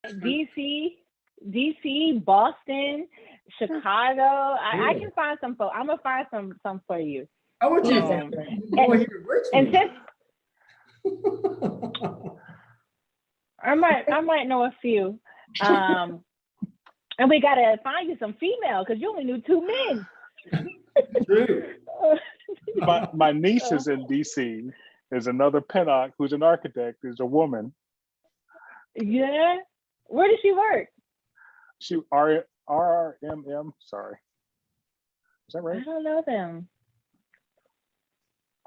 DC, Boston, Chicago. I can find some for. I'm gonna find some for you. I want you and since I might know a few. And we gotta find you some female because you only knew 2 men. True. My niece is in DC. There's another Pennock who's an architect, is a woman. Yeah. Where does she work? She RMM, sorry. Is that right? I don't know them.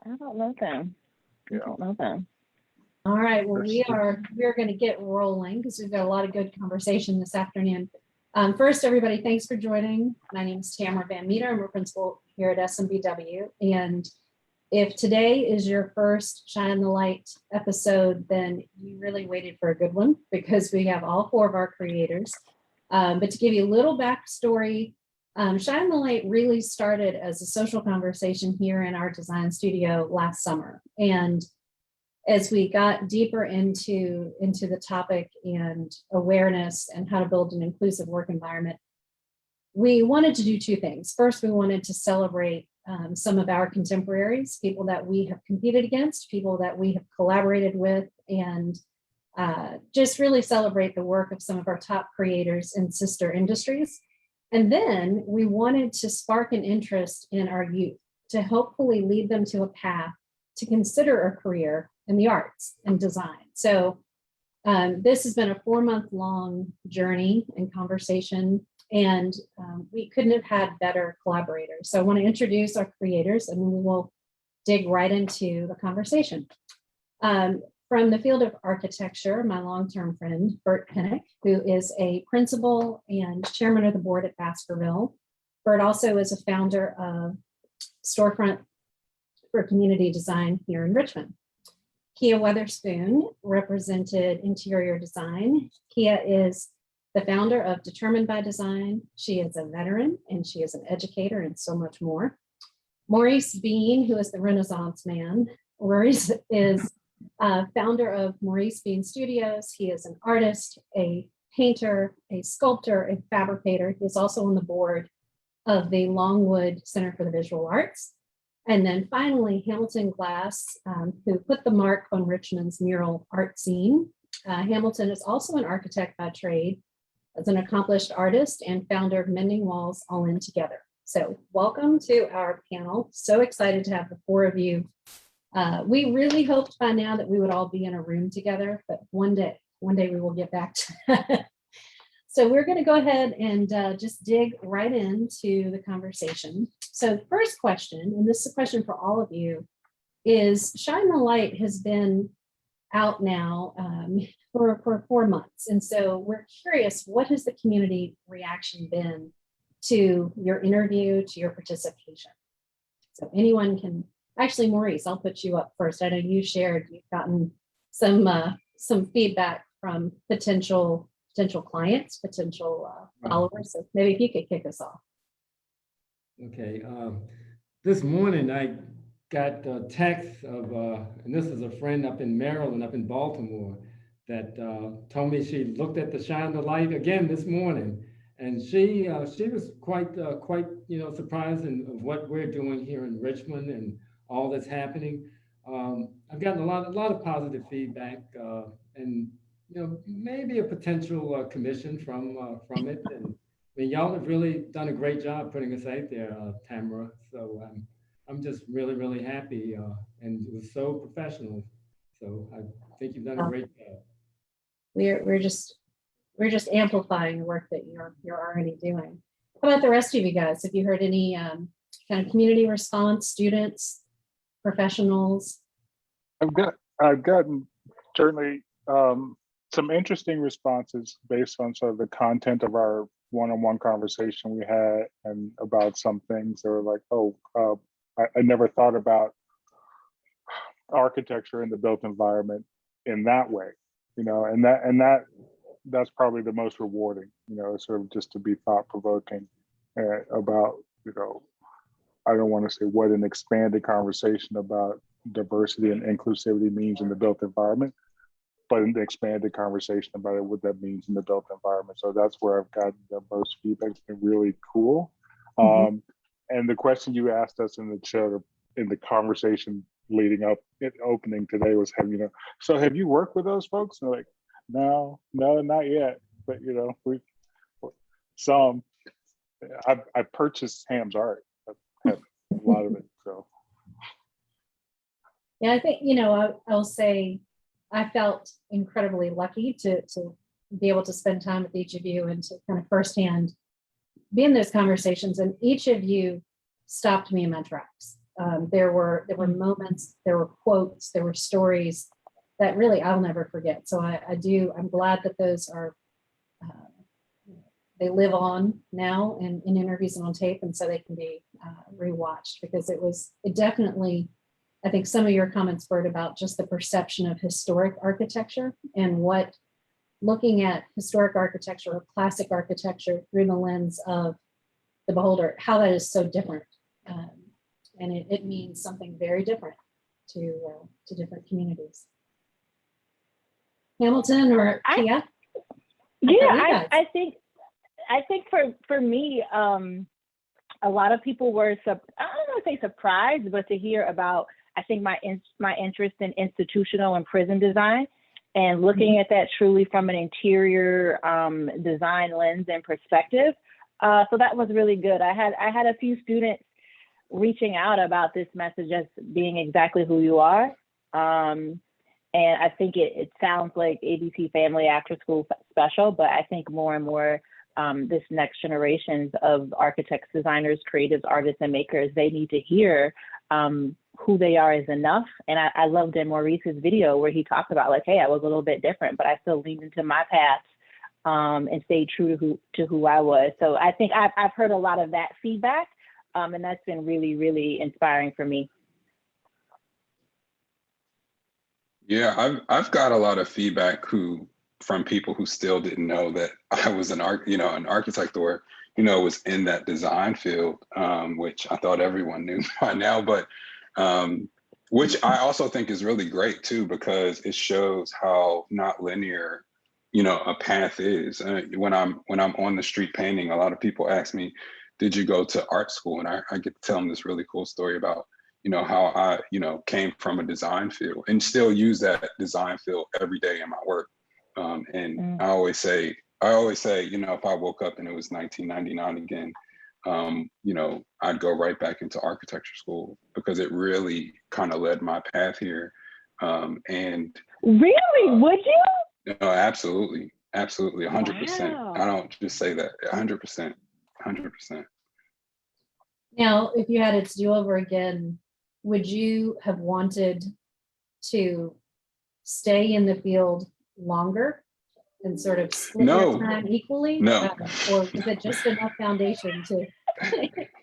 Yeah. I don't know them. All right, well, we're going to get rolling because we've got a lot of good conversation this afternoon. First, everybody, thanks for joining. My name is Tamara Van Meter. I'm a principal here at SMBW. And if today is your first Shine the Light episode, then you really waited for a good one because we have all 4 of our creators. But to give you a little backstory, Shine the Light really started as a social conversation here in our design studio last summer. And as we got deeper into the topic and awareness and how to build an inclusive work environment, we wanted to do 2 things. First, we wanted to celebrate some of our contemporaries, people that we have competed against, people that we have collaborated with, and just really celebrate the work of some of our top creators in sister industries. And then we wanted to spark an interest in our youth to hopefully lead them to a path to consider a career in the arts and design. So this has been a 4-month-long journey and conversation, and we couldn't have had better collaborators. So I want to introduce our creators, and we will dig right into the conversation. From the field of architecture, my long-term friend, Bert Pennock, who is a principal and chairman of the board at Baskerville. Bert also is a founder of Storefront for Community Design here in Richmond. Kia Weatherspoon represented interior design. Kia is the founder of Determined by Design. She is a veteran and she is an educator and so much more. Maurice Bean, who is the Renaissance man. Maurice is founder of Maurice Bean Studios. He is an artist, a painter, a sculptor, a fabricator. He is also on the board of the Longwood Center for the Visual Arts. And then finally, Hamilton Glass, who put the mark on Richmond's mural art scene. Hamilton is also an architect by trade, as an accomplished artist and founder of Mending Walls All In Together. So welcome to our panel. So excited to have the 4 of you. We really hoped by now that we would all be in a room together, but one day we will get back to that. So we're going to go ahead and just dig right into the conversation. So first question, and this is a question for all of you, is Shine the Light has been out now for 4 months. And so we're curious, what has the community reaction been to your interview, to your participation? So anyone can, actually, Maurice, I'll put you up first. I know you shared, you've gotten some feedback from potential clients, potential followers. So maybe if you could kick us off. Okay. This morning I got a text of, and this is a friend up in Maryland, up in Baltimore, that told me she looked at the Shine the Light again this morning, and she was quite surprised of what we're doing here in Richmond and all that's happening. I've gotten a lot of positive feedback, and maybe a potential commission from it. And I mean, y'all have really done a great job putting us out there, Tamara. So I'm just really, really happy, and it was so professional. So I think you've done a great job. We're just amplifying the work that you're already doing. How about the rest of you guys? Have you heard any kind of community response, students, professionals? I've gotten certainly some interesting responses based on sort of the content of our one-on-one conversation we had, and about some things that were like, I never thought about architecture in the built environment in that way, and that's probably the most rewarding, sort of just to be thought-provoking about, I don't want to say what an expanded conversation about diversity and inclusivity means in the built environment, but an expanded conversation about it, what that means in the built environment. So that's where I've gotten the most feedback. It's been really cool. And the question you asked us in the chat, in the conversation leading up at opening today was, have you worked with those folks? And they're like, no, not yet. But I purchased Ham's art. I have a lot of it. So yeah, I think, I'll say I felt incredibly lucky to be able to spend time with each of you and to kind of firsthand be in those conversations. And each of you stopped me in my tracks. There were moments, there were quotes, there were stories that really I'll never forget. So I'm glad that those are, they live on now in interviews and on tape, and so they can be rewatched, because it definitely, I think some of your comments were about just the perception of historic architecture and what looking at historic architecture or classic architecture through the lens of the beholder, how that is so different. And it means something very different to different communities. Hamilton or Kia? Yeah, I think for me, a lot of people were, I don't want to say surprised, but to hear about, I think my interest in institutional and prison design, and looking at that truly from an interior design lens and perspective. So that was really good. I had a few students reaching out about this message as being exactly who you are. And I think it sounds like ABC Family After School Special, but I think more and more this next generations of architects, designers, creatives, artists, and makers, they need to hear who they are is enough. And I loved in Maurice's video where he talked about, like, hey, I was a little bit different, but I still leaned into my path and stayed true to who I was. So I think I've heard a lot of that feedback, and that's been really, really inspiring for me. Yeah, I've got a lot of feedback from people who still didn't know that I was an architect, or was in that design field, which I thought everyone knew by now, but which I also think is really great too, because it shows how not linear a path is. When I'm on the street painting, a lot of people ask me, did you go to art school? And I get to tell them this really cool story about how I came from a design field and still use that design field every day in my work. I always say, if I woke up and it was 1999 again, I'd go right back into architecture school, because it really kind of led my path here. And really, would you? No, absolutely, 100%. Wow. I don't just say that, 100%. Now, if you had it to do over again, would you have wanted to stay in the field longer and sort of split your time equally? No. Or is it just enough foundation to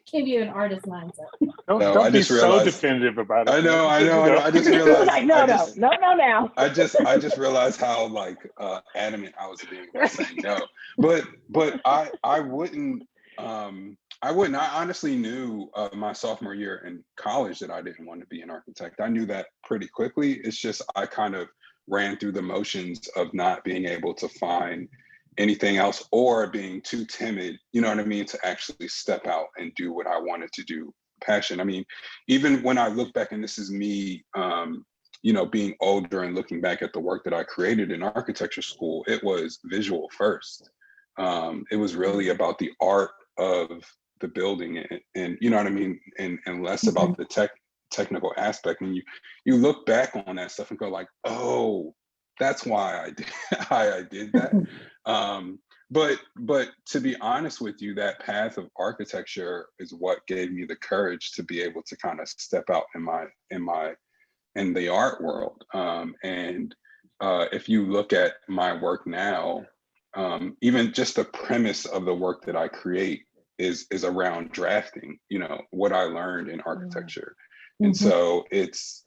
give you an artist mindset? Don't be so definitive about it. I know. I just realized. Like, no. Now. I just realized how adamant I was being by saying no. But I wouldn't. I honestly knew my sophomore year in college that I didn't want to be an architect. I knew that pretty quickly. It's just I kind of ran through the motions of not being able to find anything else, or being too timid, to actually step out and do what I wanted to do. Passion. I mean, even when I look back, and this is me, being older and looking back at the work that I created in architecture school, it was visual first. It was really about the art of the building, and and less about the technical aspect. And you look back on that stuff and go like, oh, that's why I did that. But to be honest with you, that path of architecture is what gave me the courage to be able to kind of step out in the art world. And if you look at my work now, even just the premise of the work that I create is around drafting, what I learned in architecture. And so it's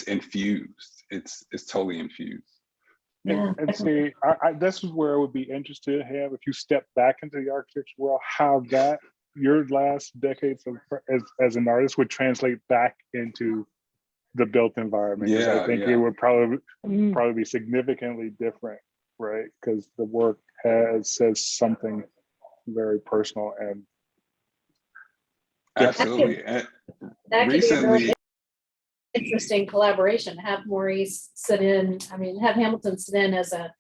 infused. It's totally infused. And see, this is where I would be interested to have, if you step back into the architecture world, how that your last decades as an artist would translate back into the built environment. 'Cause I Yeah, think it yeah. would probably Mm. be significantly different, right? Because the work says something very personal and different. Absolutely. And That could be a really recently, interesting collaboration. Have Maurice sit in, have Hamilton sit in as a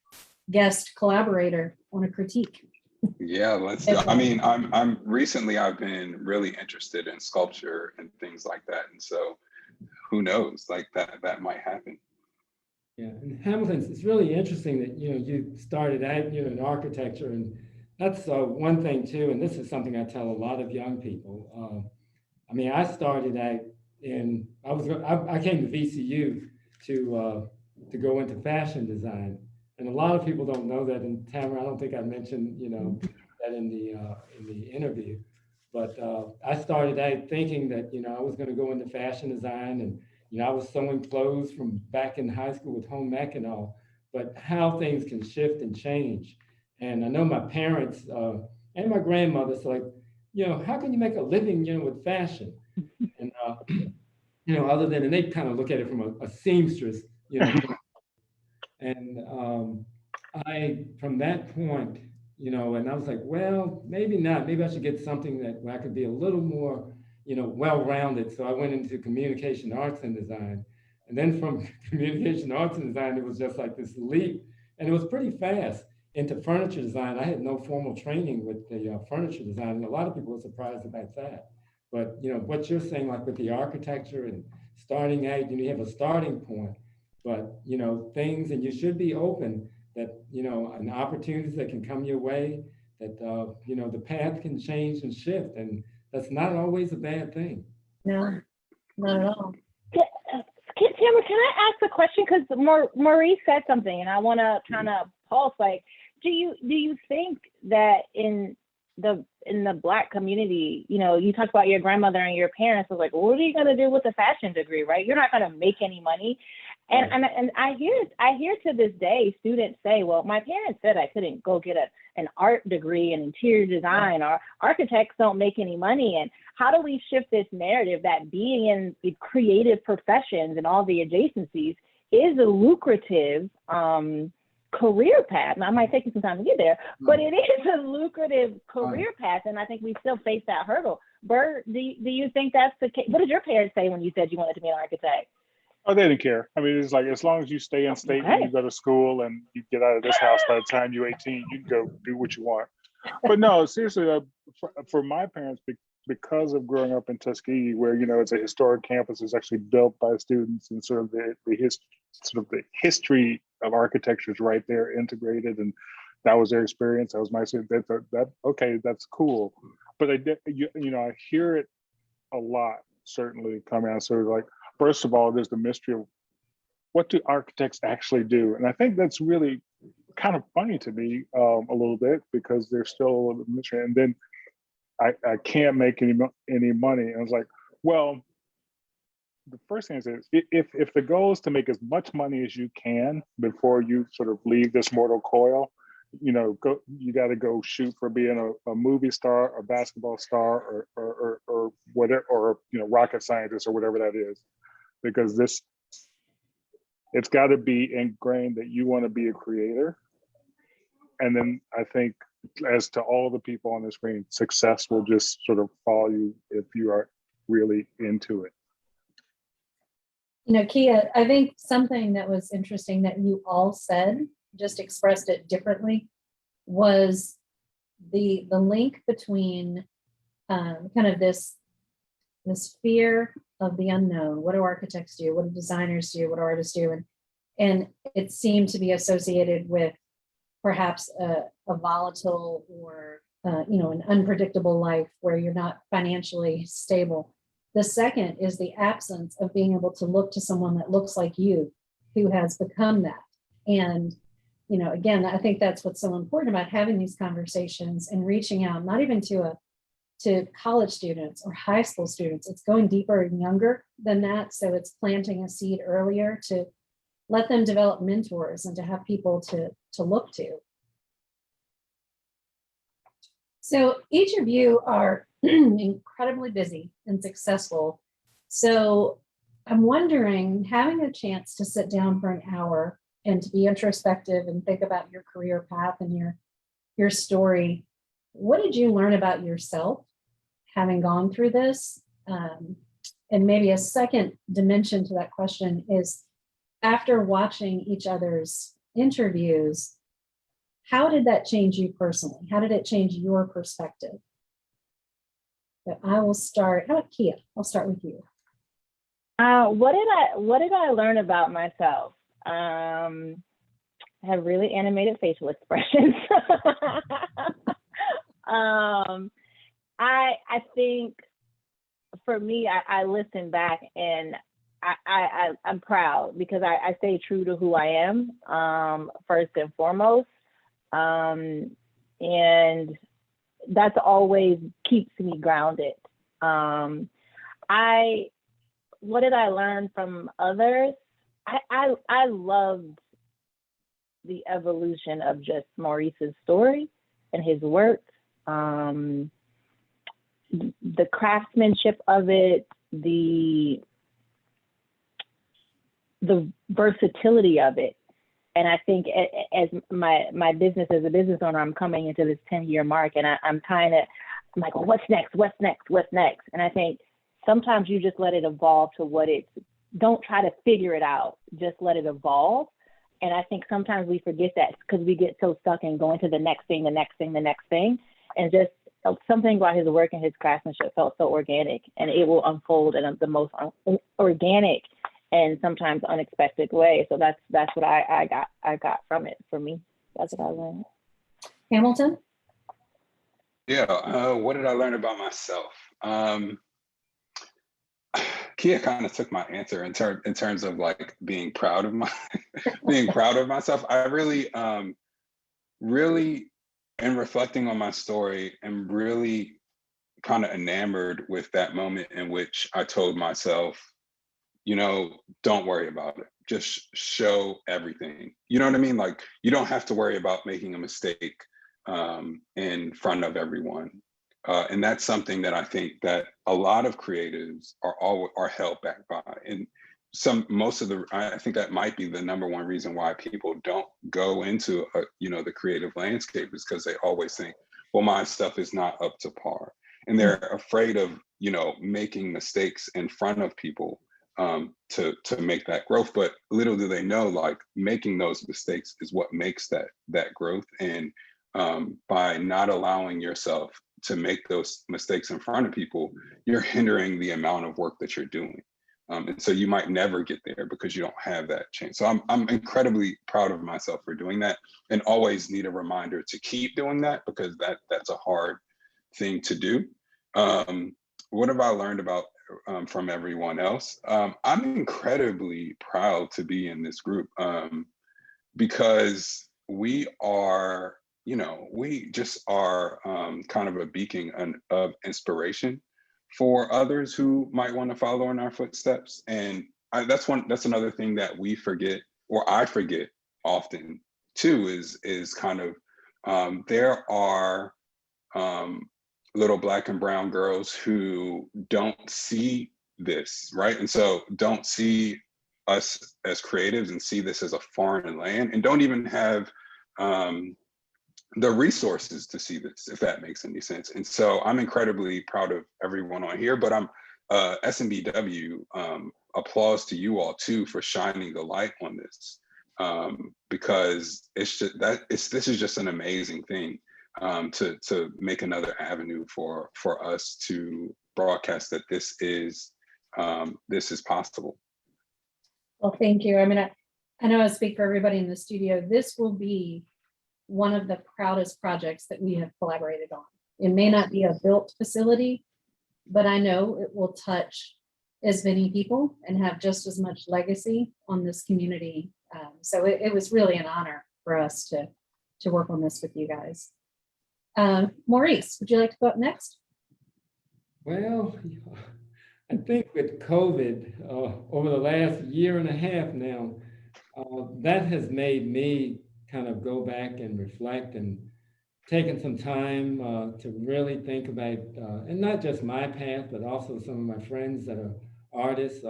guest collaborator on a critique. yeah, let's do. I mean, I've been really interested in sculpture and things like that, and so who knows, like that might happen. Yeah, and Hamilton, it's really interesting that, you started out, in architecture, and that's one thing too, and this is something I tell a lot of young people. I mean, I started out I came to VCU to go into fashion design, and a lot of people don't know that. And Tamara, I don't think I mentioned, that in the interview, but I started out thinking that, I was going to go into fashion design, and I was sewing clothes from back in high school with home ec and all, but how things can shift and change. And I know my parents and my grandmother said, like, how can you make a living, with fashion? And, other than, and they kind of look at it from a seamstress, and from that point, and I was like, well, maybe not. Maybe I should get something where I could be a little more, well-rounded. So I went into communication arts and design. And then from communication arts and design, it was just like this leap. And it was pretty fast into furniture design. I had no formal training with the furniture design. And a lot of people were surprised about that. But, what you're saying, like with the architecture and starting out, you have a starting point. But, things, and you should be open that, and opportunities that can come your way, that, the path can change and shift. And that's not always a bad thing. No, not at all. Tamara, can I ask a question? Because Maurice said something, and I want to kind of pulse. Like, do you think that in the Black community, you talked about your grandmother and your parents was like, what are you going to do with a fashion degree, right? You're not going to make any money. And I hear to this day students say, well, my parents said I couldn't go get an art degree in interior design, or architects don't make any money. And how do we shift this narrative that being in the creative professions and all the adjacencies is a lucrative career path? And I might take you some time to get there, but it is a lucrative career path. And I think we still face that hurdle. Bert, do you think that's the case? What did your parents say when you said you wanted to be an architect? Oh, they didn't care. I mean, it's like, as long as you stay in state and you go to school and you get out of this house by the time you're 18, you can go do what you want. But no, seriously, for my parents, because of growing up in Tuskegee, where, it's a historic campus, it's actually built by students, and sort of the history of architecture is right there integrated, and that was their experience. That was my experience. Okay, that's cool. But I hear it a lot, certainly coming out. Sort of like, first of all, there's the mystery of what do architects actually do? And I think that's really kind of funny to me a little bit, because there's still a little bit of mystery. And then I can't make any money. And I was like, well, the first thing is, if the goal is to make as much money as you can before you sort of leave this mortal coil, you got to go shoot for being a movie star, a basketball star, or whatever, or rocket scientist, or whatever that is, because it's got to be ingrained that you want to be a creator. And then I think, as to all the people on the screen, success will just sort of follow you if you are really into it. Kia, I think something that was interesting that you all said, just expressed it differently, was the link between kind of this fear of the unknown. What do architects do? What do designers do? What do artists do? And it seemed to be associated with perhaps a volatile or an unpredictable life where you're not financially stable. The second is the absence of being able to look to someone that looks like you, who has become that. And again, I think that's what's so important about having these conversations and reaching out, not even to college students or high school students. It's going deeper and younger than that. So it's planting a seed earlier to let them develop mentors and to have people to look to. So each of you are incredibly busy and successful. So I'm wondering, having a chance to sit down for an hour and to be introspective and think about your career path and your story, what did you learn about yourself having gone through this? And maybe a second dimension to that question is, after watching each other's interviews, how did that change you personally? How did it change your perspective? But I will start. How about Kia? I'll start with you. What did I learn about myself? I have really animated facial expressions. I think for me, I listen back and I'm proud because I stay true to who I am, first and foremost. And that's always keeps me grounded. What did I learn from others? I loved the evolution of just Maurice's story and his work. The craftsmanship of it, the versatility of it. And I think as my business as a business owner, I'm coming into this 10-year mark, and I'm like, well, what's next? And I think sometimes you just let it evolve to what it's, don't try to figure it out, just let it evolve. And I think sometimes we forget that because we get so stuck in going to the next thing. And just something about his work and his craftsmanship felt so organic, and it will unfold in the most organic and sometimes unexpected way. So that's what I got from it. For me, that's what I learned. Hamilton? Yeah, what did I learn about myself? Kia kind of took my answer in terms of like being proud of myself. I really, in reflecting on my story, am really kind of enamored with that moment in which I told myself, don't worry about it. Just show everything. You know what I mean? Like, you don't have to worry about making a mistake in front of everyone. And that's something that I think that a lot of creatives are held back by. And I think that might be the number one reason why people don't go into, the creative landscape, is because they always think, well, my stuff is not up to par. And they're afraid of, making mistakes in front of people to make that growth. But little do they know, like, making those mistakes is what makes that growth. And by not allowing yourself to make those mistakes in front of people, you're hindering the amount of work that you're doing. And so you might never get there because you don't have that chance. So I'm incredibly proud of myself for doing that, and always need a reminder to keep doing that, because that's a hard thing to do. What have I learned about from everyone else? I'm incredibly proud to be in this group because we are, we just are kind of a beacon of inspiration for others who might want to follow in our footsteps. And that's another thing that we forget, or I forget often too, is kind of there are little Black and brown girls who don't see this, right? And so don't see us as creatives and see this as a foreign land, and don't even have the resources to see this, if that makes any sense. And so I'm incredibly proud of everyone on here, but I'm SMBW, applause to you all too for shining the light on this, because this is just an amazing thing, to make another avenue for us to broadcast that this is possible. Well, thank you. I mean, I know I speak for everybody in the studio. This will be one of the proudest projects that we have collaborated on. It may not be a built facility, but I know it will touch as many people and have just as much legacy on this community. So it was really an honor for us to work on this with you guys. Maurice, would you like to go up next? Well, I think with COVID over the last year and a half now, that has made me kind of go back and reflect, and taking some time to really think about, and not just my path, but also some of my friends that are artists,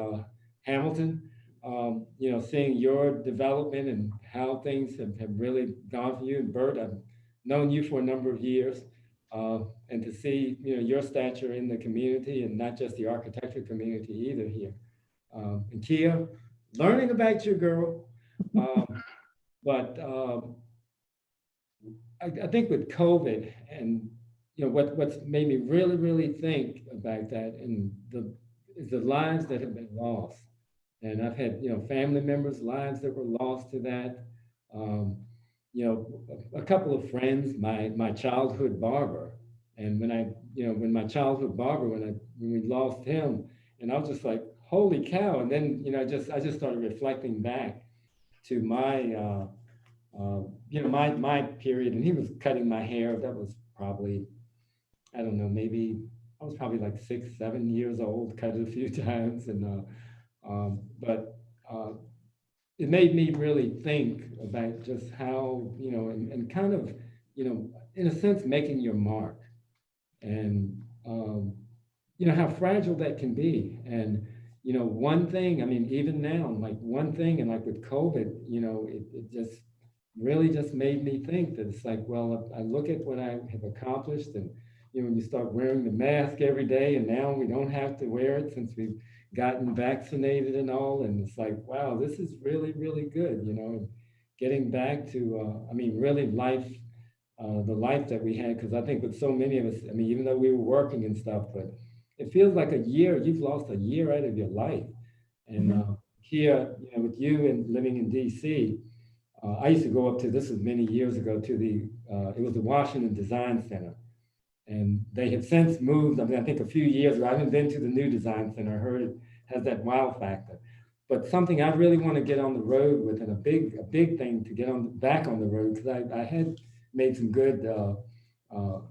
Hamilton. You know, seeing your development and how things have really gone for you. And Bert, I've known you for a number of years, and to see, you know, your stature in the community and not just the architecture community either here. And Kia, learning about you, girl. But I think with COVID and, you know, what's made me really think about that and is the lives that have been lost. And I've had, you know, family members' lives that were lost to that. Um, you know, a couple of friends, my childhood barber, and when my childhood barber, when we lost him, and I was just like, holy cow! And then, you know, I just started reflecting back to my period, and he was cutting my hair. That was probably, I don't know, maybe I was probably like 6, 7 years old, cut it a few times, but it made me really think about just how, you know, and kind of, you know, in a sense, making your mark, and you know how fragile that can be. And you know, one thing, I mean, even now, like one thing, and like with COVID, you know, it just really just made me think that it's like, well, I look at what I have accomplished, and you know, when you start wearing the mask every day, and now we don't have to wear it since we've gotten vaccinated and all, and it's like, wow, this is really good, you know, and getting back to, I mean, really life, the life that we had, because I think with so many of us, I mean, even though we were working and stuff, but it feels like a year, you've lost a year out of your life. And here, you know, with you and living in DC, I used to go up to, this was many years ago, to it was the Washington Design Center. And they have since moved, I mean, I think a few years ago, I haven't been to the new design center, I heard it has that wow factor. But something I really want to get on the road with, and a big thing to get back on the road, because I had made some good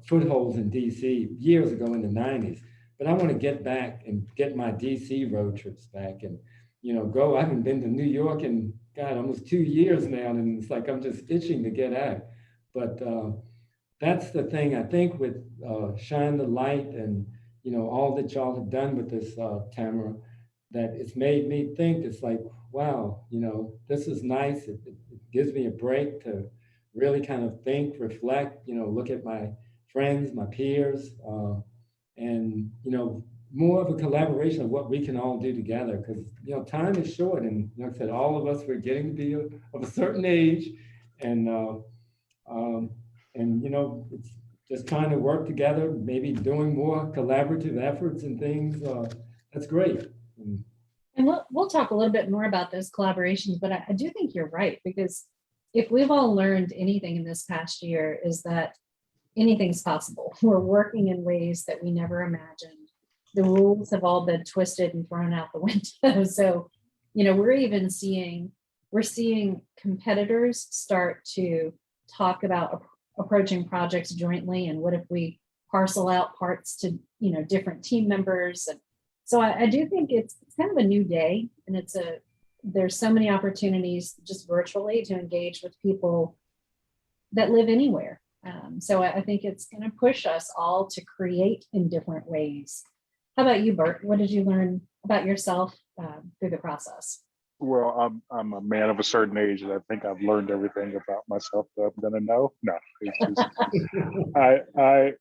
footholds in DC years ago in the 90s. But I want to get back and get my DC road trips back, and you know, go. I haven't been to New York in God almost 2 years now, and it's like I'm just itching to get out. But that's the thing I think with Shine the Light and you know all that y'all have done with this, Tamara, that it's made me think. It's like, wow, you know, this is nice. It gives me a break to really kind of think, reflect, you know, look at my friends, my peers, and you know, more of a collaboration of what we can all do together. Because you know, time is short, and like I said, all of us we're getting to be of a certain age, and um, and you know, it's just trying to work together, maybe doing more collaborative efforts and things. That's great. And we'll talk a little bit more about those collaborations, but I do think you're right, because if we've all learned anything in this past year is that anything's possible. We're working in ways that we never imagined. The rules have all been twisted and thrown out the window. So, you know, we're seeing competitors start to talk about approaching projects jointly, and what if we parcel out parts to, you know, different team members. And so I do think it's kind of a new day, and there's so many opportunities just virtually to engage with people that live anywhere. So I think it's going to push us all to create in different ways. How about you, Bert? What did you learn about yourself through the process? Well, I'm a man of a certain age, and I think I've learned everything about myself that I'm gonna know. No, it's just I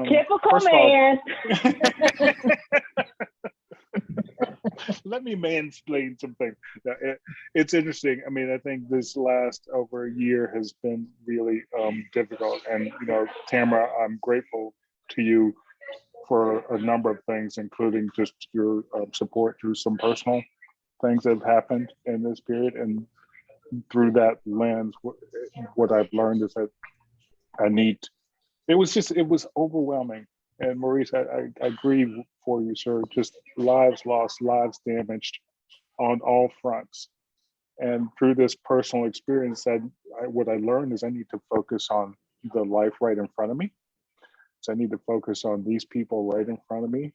Typical man. Let me mansplain something. It's interesting. I mean, I think this last over a year has been really difficult. And, you know, Tamara, I'm grateful to you for a number of things, including just your support through some personal things that have happened in this period. And through that lens, what I've learned is that it was overwhelming. And Maurice, I agree for you, sir. Just lives lost, lives damaged on all fronts. And through this personal experience, what I learned is I need to focus on the life right in front of me. So I need to focus on these people right in front of me.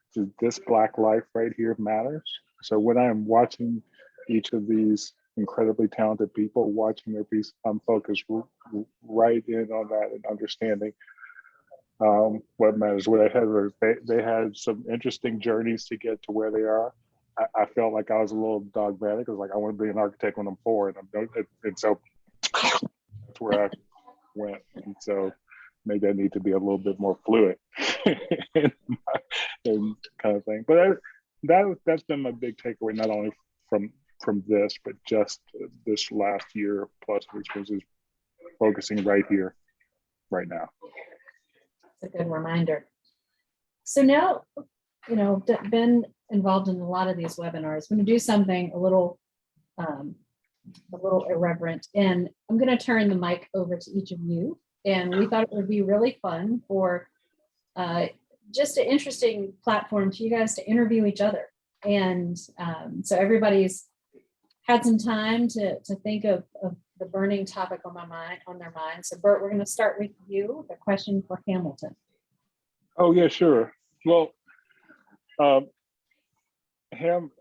So this Black life right here matters. So when I'm watching each of these incredibly talented people watching their piece, I'm focused right in on that and understanding what matters. What I had was they had some interesting journeys to get to where they are. I felt like I was a little dogmatic. I was like, I want to be an architect when I'm 4, and so that's where I went. And so maybe I need to be a little bit more fluid and kind of thing. But that's been my big takeaway, not only from this, but just this last year plus, which was focusing right here, right now. It's a good reminder. So now, been involved in a lot of these webinars. I'm going to do something a little irreverent, and I'm going to turn the mic over to each of you. And we thought it would be really fun for just an interesting platform for you guys to interview each other. And so everybody's had some time to think of the burning topic on their mind. So Bert, we're going to start with you. The question for Hamilton. Oh yeah, sure. Well, Ham,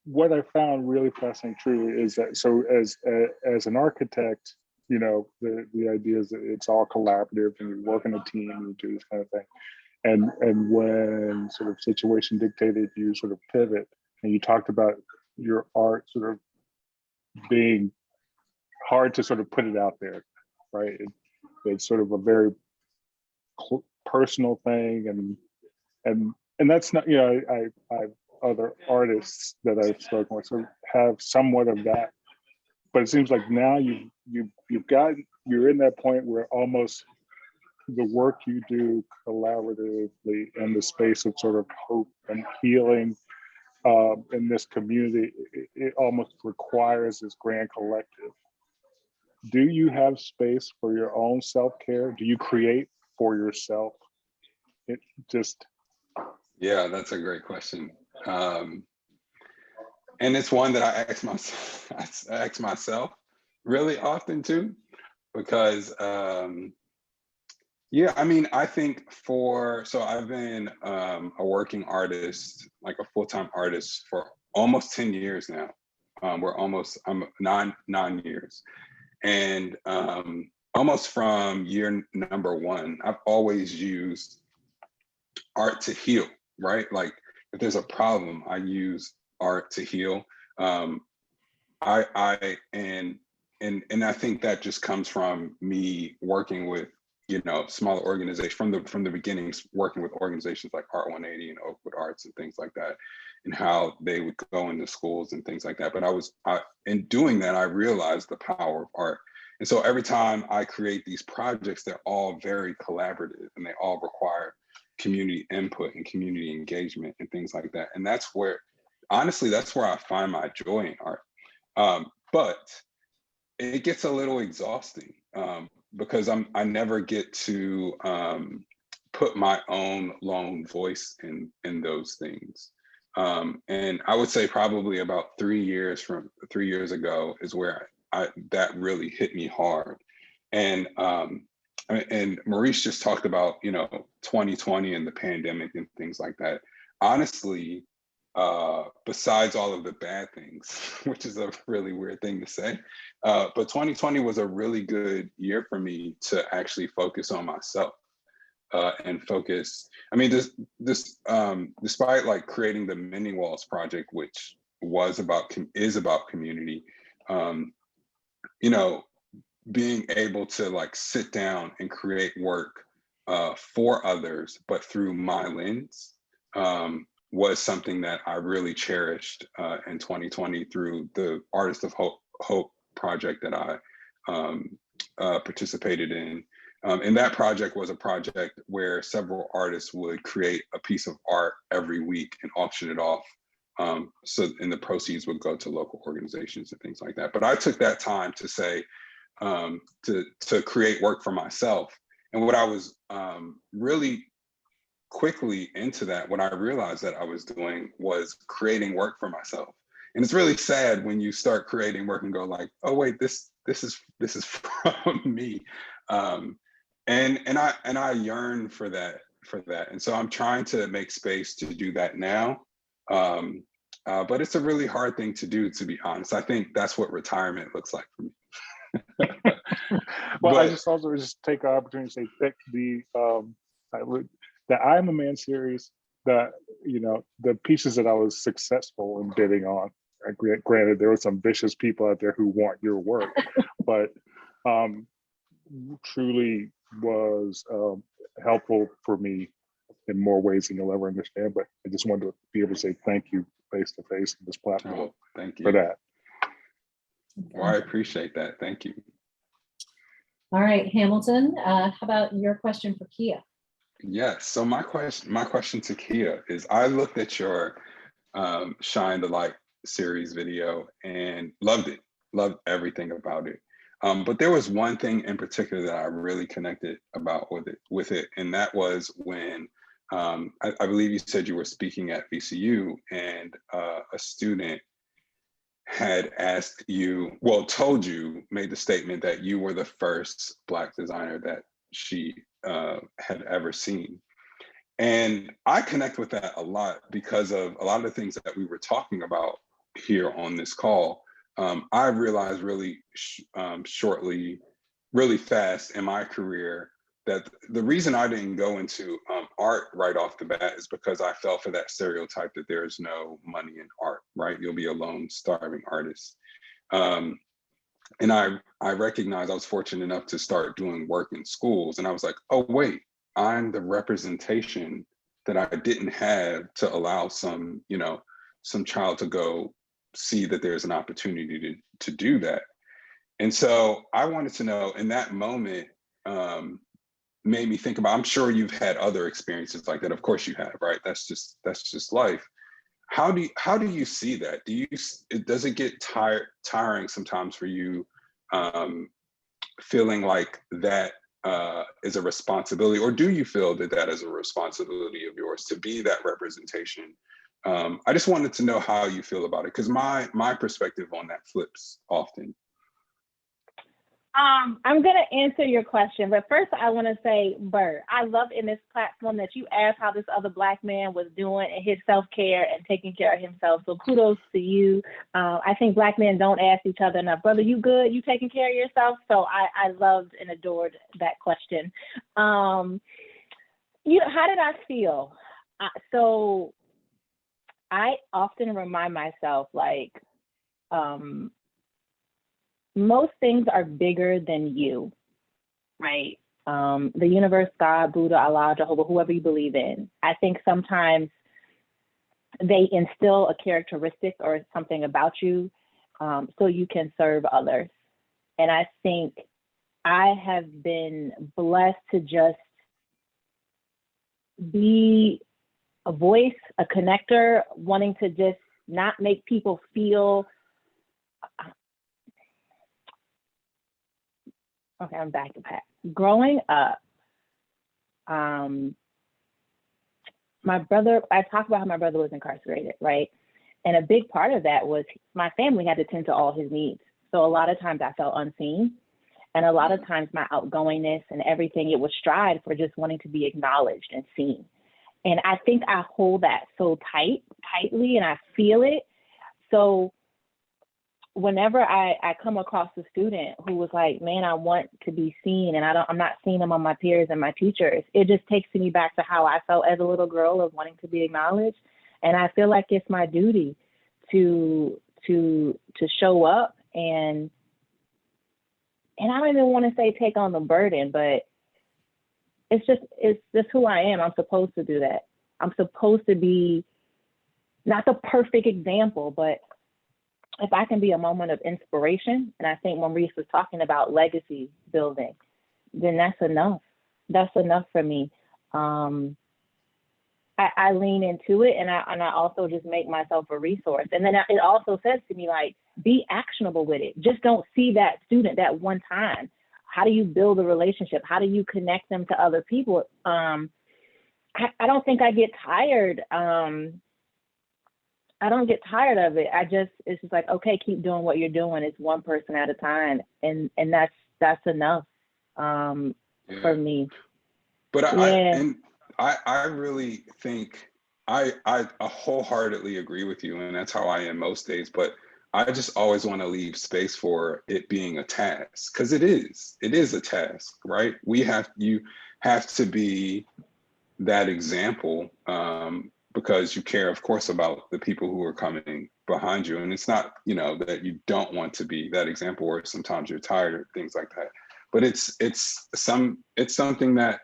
what I found really fascinating truly is that, so as an architect, the idea is that it's all collaborative and you work in a team and you do this kind of thing. And when sort of situation dictated, you sort of pivot, and you talked about your art sort of being hard to sort of put it out there, right? It's sort of a very personal thing, and that's not, I've other artists that I've spoken with sort of have somewhat of that, but it seems like now you're in that point where almost the work you do collaboratively in the space of sort of hope and healing in this community, it almost requires this grand collective. Do you have space for your own self-care? Do you create for yourself? It just... Yeah, that's a great question. And it's one that I ask myself really often too, because yeah, I mean, I think so I've been a working artist, like a full-time artist, for almost 10 years now. I'm 9 years. And almost from year number 1, I've always used art to heal, right? Like if there's a problem, I use art to heal. And I think that just comes from me working with, smaller organizations from the beginnings, working with organizations like Art 180 and Oakwood Arts and things like that, and how they would go into schools and things like that. But in doing that, I realized the power of art. And so every time I create these projects, they're all very collaborative and they all require community input and community engagement and things like that. And that's where, honestly, that's where I find my joy in art. But it gets a little exhausting because I never get to put my own lone voice in those things. And I would say probably about 3 years ago is where that really hit me hard. And Maurice just talked about 2020 and the pandemic and things like that. Honestly, besides all of the bad things, which is a really weird thing to say, but 2020 was a really good year for me to actually focus on myself and focus. I mean, despite like creating the Mending Walls project, which is about community, being able to like sit down and create work for others, but through my lens, was something that I really cherished in 2020 through the Artist of Hope project that I participated in. And that project was a project where several artists would create a piece of art every week and auction it off. And the proceeds would go to local organizations and things like that. But I took that time to say, to create work for myself. And what I was really quickly into that, what I realized that I was doing was creating work for myself. And it's really sad when you start creating work and go like, oh wait, this is from me. And I yearn for that. And so I'm trying to make space to do that now. But it's a really hard thing to do, to be honest. I think that's what retirement looks like for me. Well, I just take the opportunity to say that the I'm a Man series, the, you know, the pieces that I was successful in bidding on. Granted, there were some vicious people out there who want your work, but truly was helpful for me in more ways than you'll ever understand. But I just wanted to be able to say thank you face to face on this platform. Oh, thank you for that. Well, I appreciate that. Thank you. All right, Hamilton, how about your question for Kia? Yes. So my question to Kia is, I looked at your Shine the Light series video and loved it, loved everything about it. But there was one thing in particular that I really connected about with it, and that was when I believe you said you were speaking at VCU, and a student had asked you, well, told you, made the statement that you were the first Black designer that she had ever seen. And I connect with that a lot because of a lot of the things that we were talking about here on this call. I realized really shortly, really fast in my career that the reason I didn't go into art right off the bat is because I fell for that stereotype that there is no money in art, right? You'll be a lone, starving artist. And I recognized I was fortunate enough to start doing work in schools, and I was like, oh wait, I'm the representation that I didn't have to allow some, you know, some child to go see that there's an opportunity to do that. And so I wanted to know, in that moment, made me think about, I'm sure you've had other experiences like that. Of course you have, right? That's just life. How do you see that? Does it get tiring sometimes for you, feeling like that is a responsibility, or do you feel that that is a responsibility of yours to be that representation? I just wanted to know how you feel about it, because my perspective on that flips often. I'm going to answer your question, but first I want to say, Bert, I love in this platform that you asked how this other Black man was doing and his self-care and taking care of himself. So kudos to you. I think Black men don't ask each other enough, brother, you good? You taking care of yourself? So I loved and adored that question. How did I feel? So I often remind myself, like, most things are bigger than you, right? The universe, God, Buddha, Allah, Jehovah, whoever you believe in. I think sometimes they instill a characteristic or something about you so you can serve others. And I think I have been blessed to just be a voice, a connector, wanting to just not make people feel okay, I'm back to back. Growing up, my brother, I talked about how my brother was incarcerated, right? And a big part of that was my family had to tend to all his needs. So a lot of times I felt unseen. And a lot of times my outgoingness and everything, it was stride for just wanting to be acknowledged and seen. And I think I hold that so tightly, and I feel it. So whenever I come across a student who was like, man, I want to be seen, and I'm not seeing them on my peers and my teachers, it just takes me back to how I felt as a little girl of wanting to be acknowledged. And I feel like it's my duty to show up and I don't even want to say take on the burden, but it's just who I am. I'm supposed to do that. I'm supposed to be not the perfect example, but if I can be a moment of inspiration, and I think Maurice was talking about legacy building, then that's enough. That's enough for me. I lean into it, and I also just make myself a resource. And then it also says to me, like, be actionable with it. Just don't see that student that one time. How do you build a relationship? How do you connect them to other people? I don't think I get tired. I don't get tired of it. It's just like, okay, keep doing what you're doing. It's one person at a time. And that's enough for me. But I really think I wholeheartedly agree with you. And that's how I am most days. But I just always want to leave space for it being a task, because it is a task, right? You have to be that example because you care, of course, about the people who are coming behind you. And it's not, you know, that you don't want to be that example, or sometimes you're tired or things like that. But it's something that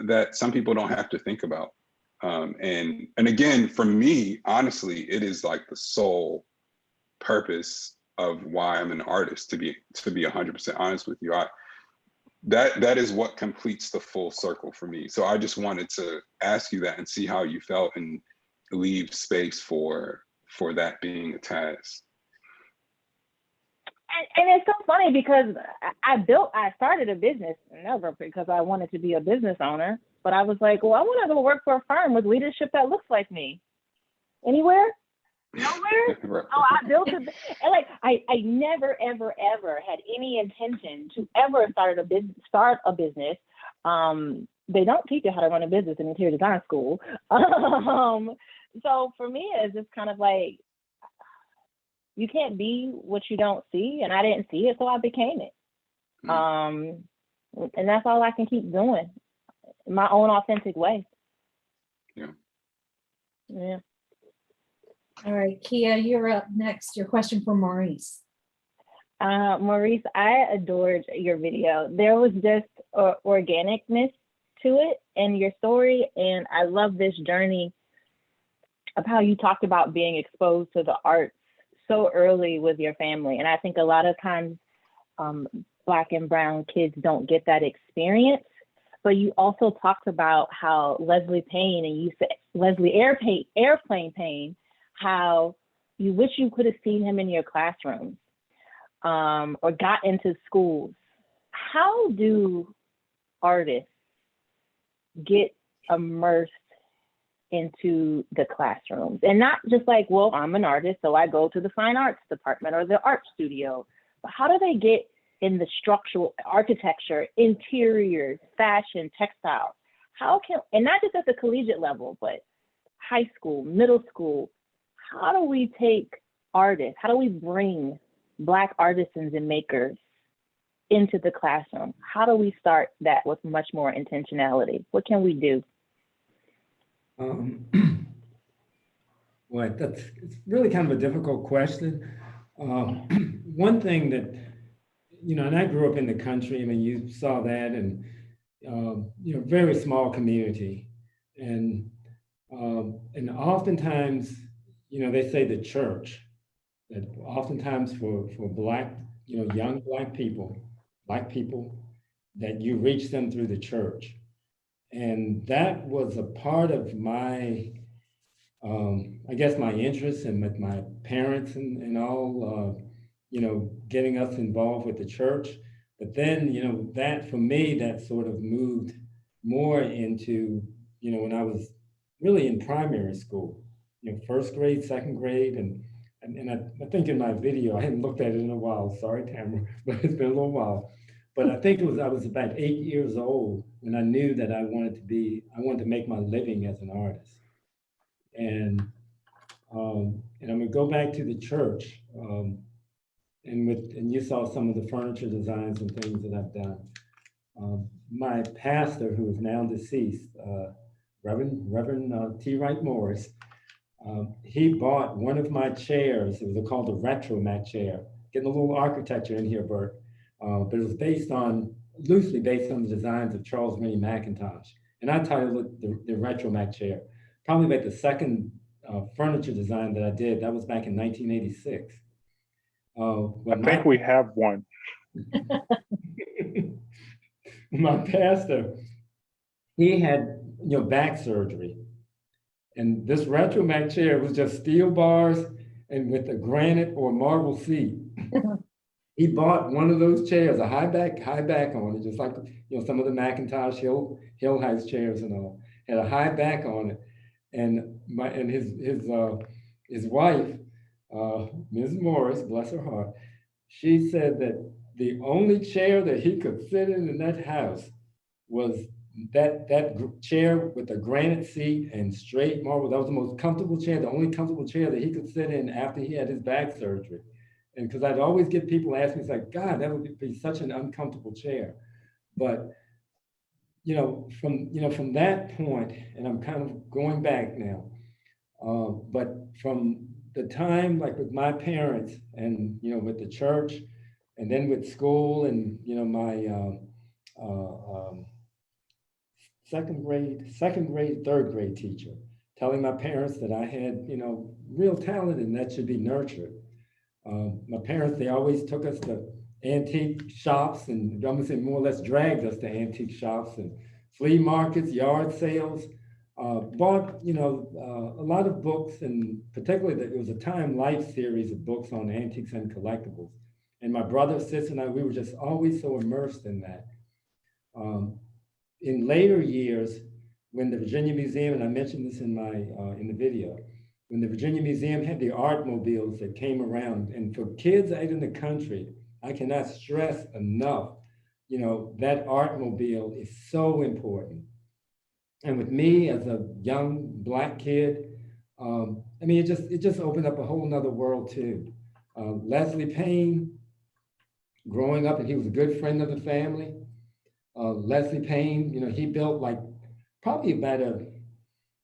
that some people don't have to think about. And again, for me, honestly, it is like the sole purpose of why I'm an artist, to be 100% honest with you. That is what completes the full circle for me. So I just wanted to ask you that and see how you felt, and leave space for that being a task. And it's so funny because I started a business, never because I wanted to be a business owner, but I was like, well, I want to go work for a firm with leadership that looks like me. Anywhere? Nowhere? Right. Oh, I built it. And like, I never, ever, ever had any intention to ever start a business. They don't teach you how to run a business in interior design school. So for me, it's just kind of like, you can't be what you don't see, and I didn't see it, so I became it. And that's all I can keep doing, in my own authentic way. Yeah. All right, Kia, you're up next. Your question for Maurice. Maurice, I adored your video. There was just organicness to it in your story, and I love this journey of how you talked about being exposed to the arts so early with your family. And I think a lot of times Black and brown kids don't get that experience. But you also talked about how Leslie Payne, and you said Leslie Airplane Payne, how you wish you could have seen him in your classrooms or got into schools. How do artists get immersed into the classrooms? And not just like, well, I'm an artist, so I go to the fine arts department or the art studio. But how do they get in the structural architecture, interiors, fashion, textiles? And not just at the collegiate level, but high school, middle school, how do we take artists, how do we bring Black artisans and makers into the classroom? How do we start that with much more intentionality? What can we do? Well, it's really kind of a difficult question. One thing that, you know, and I grew up in the country, I mean, you saw that, and, you know, very small community. And oftentimes, you know, they say the church, that oftentimes for Black, you know, young Black people, that you reach them through the church. And that was a part of my, I guess, my interest, and with my parents and all, you know, getting us involved with the church. But then, you know, that for me, that sort of moved more into, you know, when I was really in primary school, you know, first grade, second grade. And I think in my video, I hadn't looked at it in a while, sorry, Tamara, but it's been a little while. But I think I was about 8 years old when I knew that I wanted to make my living as an artist. And I'm gonna go back to the church, and you saw some of the furniture designs and things that I've done. My pastor, who is now deceased, Reverend T. Wright Morris, he bought one of my chairs. It was called a retro mat chair. Getting a little architecture in here, Bert. But it was loosely based on the designs of Charles Rennie Mackintosh. And I titled it the retro mat chair. Probably like the second furniture design that I did. That was back in 1986. I think we have one. My pastor, he had, you know, back surgery. And this retro mat chair was just steel bars and with a granite or marble seat. He bought one of those chairs, a high back on it, just like, you know, some of the Mackintosh Hill House chairs and all, had a high back on it. And his wife, Ms. Morris, bless her heart, she said that the only chair that he could sit in that house was that chair with a granite seat and straight marble. That was the most comfortable chair, the only comfortable chair that he could sit in after he had his back surgery. And because I'd always get people ask me, it's like, God, that would be such an uncomfortable chair. But, you know, from that point, and I'm kind of going back now, But from the time, like with my parents and, with the church and then with school and, my second grade, third grade teacher, telling my parents that I had, real talent and that should be nurtured. My parents, they always took us to antique shops and almost more or less dragged us to antique shops and flea markets, yard sales, bought, a lot of books, and particularly it was a Time Life series of books on antiques and collectibles. And my brother, sister, and I, we were just always so immersed in that. In later years, when the Virginia Museum, and I mentioned this in in the video, when the Virginia Museum had the art mobiles that came around, and for kids out in the country, I cannot stress enough, that art mobile is so important. And with me as a young Black kid, I mean, it just opened up a whole nother world too. Leslie Payne, growing up, and he was a good friend of the family. Leslie Payne, he built like probably about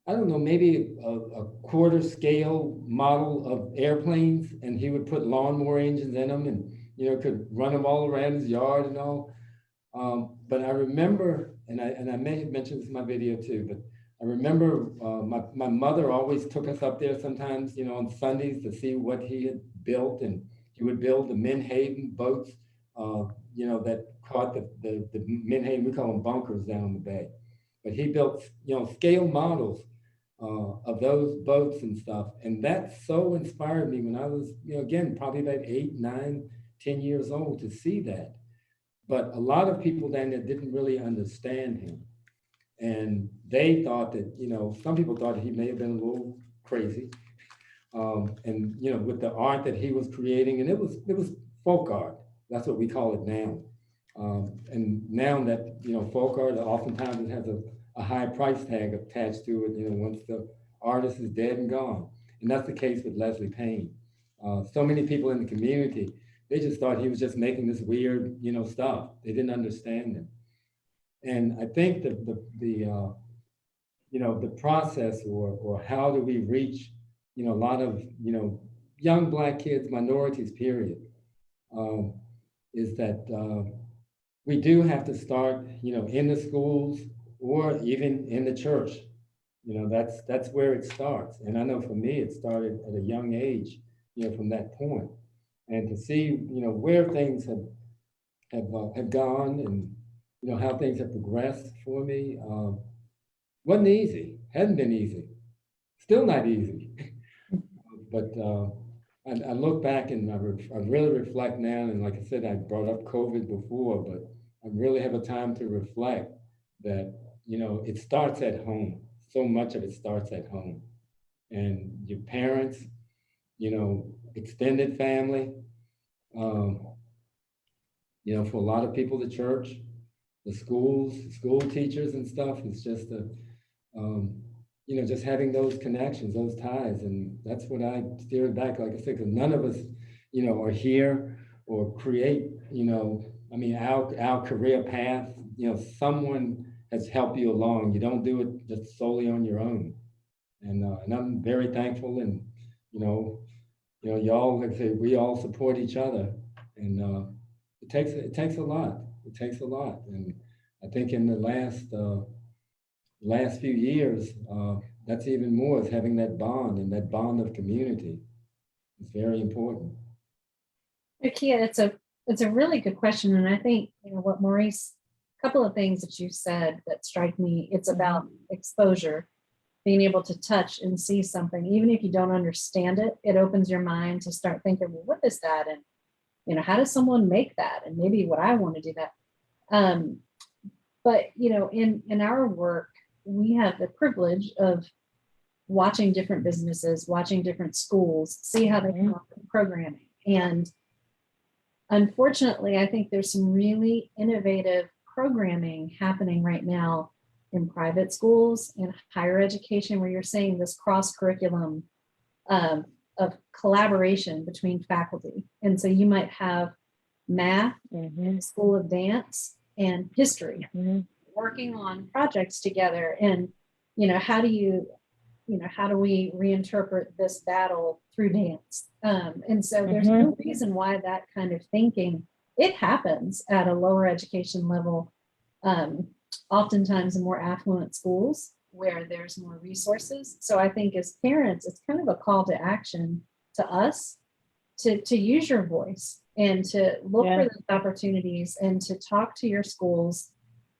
I don't know, maybe a quarter scale model of airplanes, and he would put lawnmower engines in them and, could run them all around his yard and all. But I remember, and I may have mentioned this in my video too, but I remember my mother always took us up there sometimes, on Sundays to see what he had built, and he would build the Menhaden boats, that caught the Menhaden, we call them bunkers down the bay. But he built, scale models of those boats and stuff. And that so inspired me when I was, again, probably about 8, 9, 10 years old to see that. But a lot of people down there didn't really understand him. And they thought that, some people thought that he may have been a little crazy. And, with the art that he was creating, and it was folk art. That's what we call it now. And now that, folk art, oftentimes it has a high price tag attached to it, once the artist is dead and gone. And that's the case with Leslie Payne. So many people in the community, they just thought he was just making this weird, stuff. They didn't understand him. And I think that the process or how do we reach, a lot of, young Black kids, minorities, period, is that we do have to start, in the schools or even in the church. That's where it starts. And I know for me, it started at a young age, from that point. And to see, where things have gone and, how things have progressed for me, wasn't easy, hadn't been easy, still not easy. But I look back and I really reflect now, and like I said, I brought up COVID before, but I really have a time to reflect that, it starts at home. So much of it starts at home. And your parents, extended family, for a lot of people, the church, the schools, school teachers and stuff, it's just just having those connections, those ties. And that's what I steered back, like I said, because none of us, are here or create, our career path, someone has helped you along. You don't do it just solely on your own. And I'm very thankful. And, y'all, like I said, we all support each other. And it takes a lot. It takes a lot. And I think in the last few years, that's even more, is having that bond, and that bond of community is very important. Kia, it's a really good question. And I think, what Maurice, a couple of things that you said that strike me, it's about exposure, being able to touch and see something, even if you don't understand it, it opens your mind to start thinking, well, what is that? And, how does someone make that? And maybe would I want to do that? But, in our work, we have the privilege of watching different businesses, watching different schools, see how they come up with programming. And unfortunately, I think there's some really innovative programming happening right now in private schools and higher education, where you're seeing this cross-curriculum of collaboration between faculty. And so you might have math, School of Dance, and history working on projects together. And, how do you how do we reinterpret this battle through dance? And so there's no reason why that kind of thinking, it happens at a lower education level, oftentimes in more affluent schools where there's more resources. So I think as parents, it's kind of a call to action to us to use your voice and to look for those opportunities and to talk to your schools.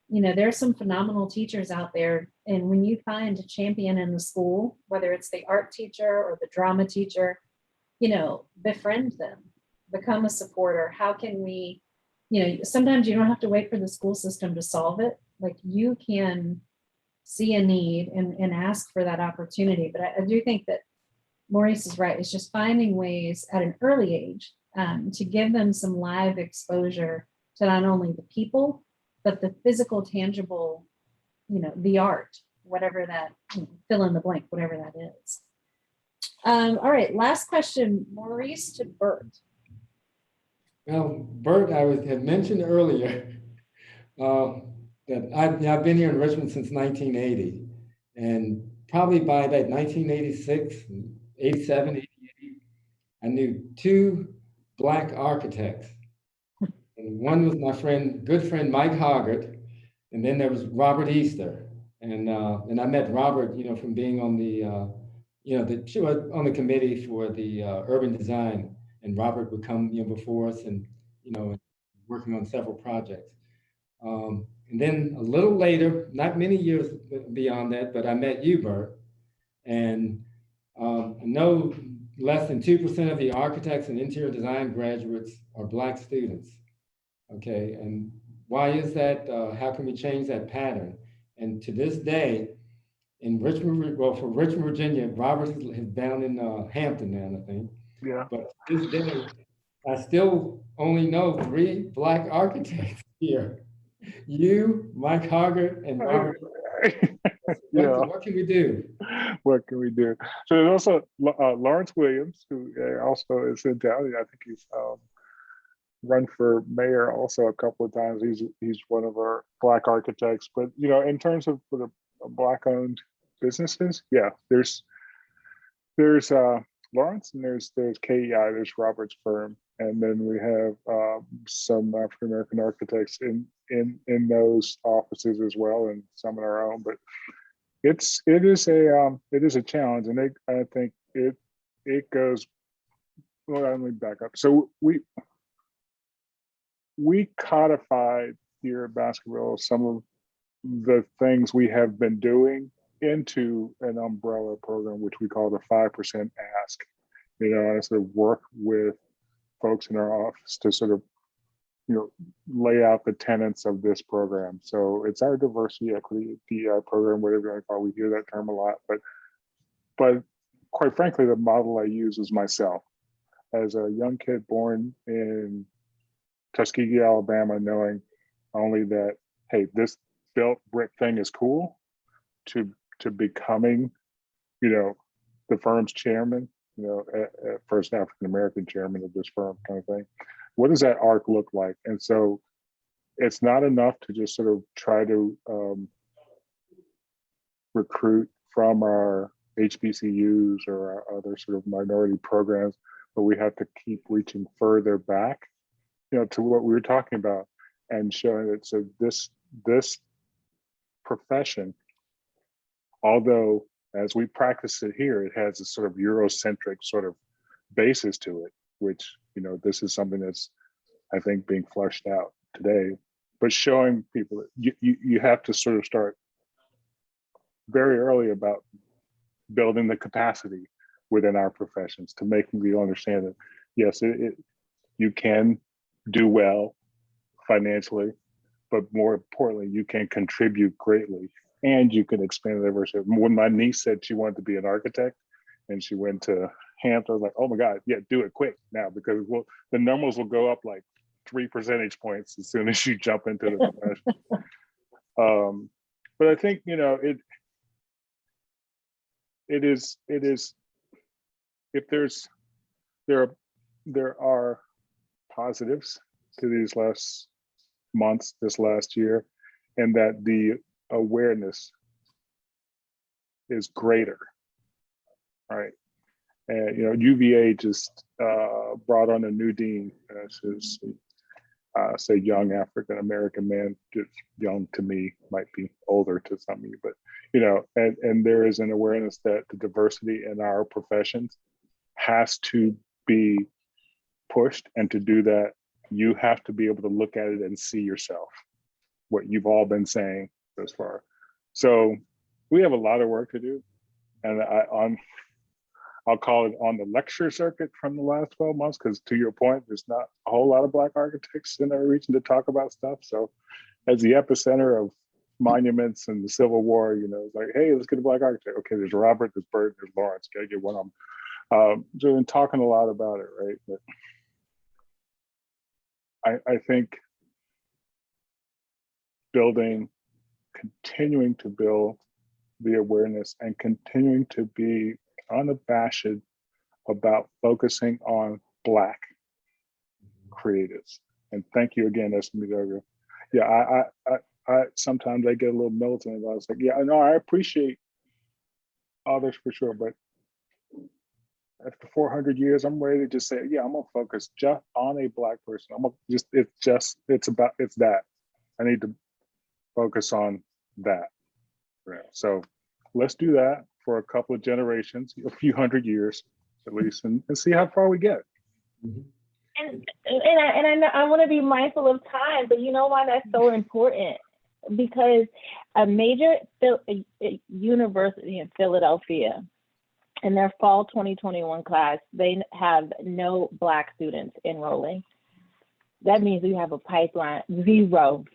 There's some phenomenal teachers out there. And when you find a champion in the school, whether it's the art teacher or the drama teacher, befriend them, become a supporter. How can we, sometimes you don't have to wait for the school system to solve it. Like you can see a need and ask for that opportunity. But I do think that Maurice is right. It's just finding ways at an early age to give them some live exposure to not only the people, but the physical, tangible, the art, whatever that, fill in the blank, whatever that is. All right, last question, Maurice to Bert. Well, Bert, I had mentioned earlier that I've been here in Richmond since 1980, and probably by about 1986, 87, 88, I knew 2 Black architects. And one was my good friend Mike Hoggart, and then there was Robert Easter. And I met Robert, from being on the on the committee for the urban design, and Robert would come before us and working on several projects. And then a little later, not many years beyond that, but I met you, Bert, and I know less than 2% of the architects and interior design graduates are Black students. Okay, and why is that? How can we change that pattern? And to this day, in Richmond, for Richmond, Virginia, Robert is down in Hampton now, I think. Yeah. But to this day, I still only know 3 Black architects here. You, Mike Hoggart, and Robert. What can we do? What can we do? So there's also Lawrence Williams, who also is in town. I think he's run for mayor also a couple of times. He's one of our Black architects. But in terms of the Black-owned businesses, there's Lawrence, and there's KEI, there's Robert's firm, and then we have some African American architects in those offices as well, and some in our own. But it is a challenge, and I think it goes. Well, let me back up. So we codified here at Baskerville some of the things we have been doing into an umbrella program, which we call the 5% ask. I sort of work with folks in our office to sort of, lay out the tenets of this program. So it's our diversity, equity, DEI program, whatever you want to call it. We hear that term a lot, but quite frankly, the model I use is myself. As a young kid born in Tuskegee, Alabama, knowing only that, hey, this built brick thing is cool, to becoming, the firm's chairman, at first African American chairman of this firm, kind of thing. What does that arc look like? And so it's not enough to just sort of try to recruit from our HBCUs or our other sort of minority programs, but we have to keep reaching further back, to what we were talking about, and showing that so this profession, although as we practice it here, it has a sort of Eurocentric sort of basis to it, which, this is something that's, I think, being fleshed out today, but showing people that you have to sort of start very early about building the capacity within our professions to making people understand that, yes, you can do well financially, but more importantly, you can contribute greatly and you can expand the diversity. When my niece said she wanted to be an architect and she went to Hampton, I was like, oh my God, yeah, do it quick now, because the numbers will go up like 3 percentage points as soon as you jump into the profession. But I think, it is, if there are positives to these last months, this last year, and that the awareness is greater right? And UVA just brought on a new dean. She's say young African American man, just young to me, might be older to some of you, but and there is an awareness that the diversity in our professions has to be pushed, and to do that, you have to be able to look at it and see yourself, what you've all been saying thus far. So we have a lot of work to do, and I'll call it on the lecture circuit from the last 12 months, because to your point, there's not a whole lot of Black architects in our region to talk about stuff. So as the epicenter of monuments and the Civil War, it's like, hey, let's get a Black architect. Okay, there's Robert, there's Bert, there's Lawrence, gotta get one of them. So been talking a lot about it, right? But I think continuing to build the awareness and continuing to be unabashed about focusing on Black creatives. And thank you again, SMBW. Yeah, I sometimes I get a little militant about it. It's like, yeah, I know I appreciate others for sure, but after 400 years, I'm ready to just say, yeah, I'm gonna focus just on a Black person. It's that. I need to focus on that. Right. So let's do that for a couple of generations, a few hundred years at least, and see how far we get. And I want to be mindful of time, but you know why that's so important? Because a major university in Philadelphia, in their fall 2021 class, they have no Black students enrolling. That means we have a pipeline, zero.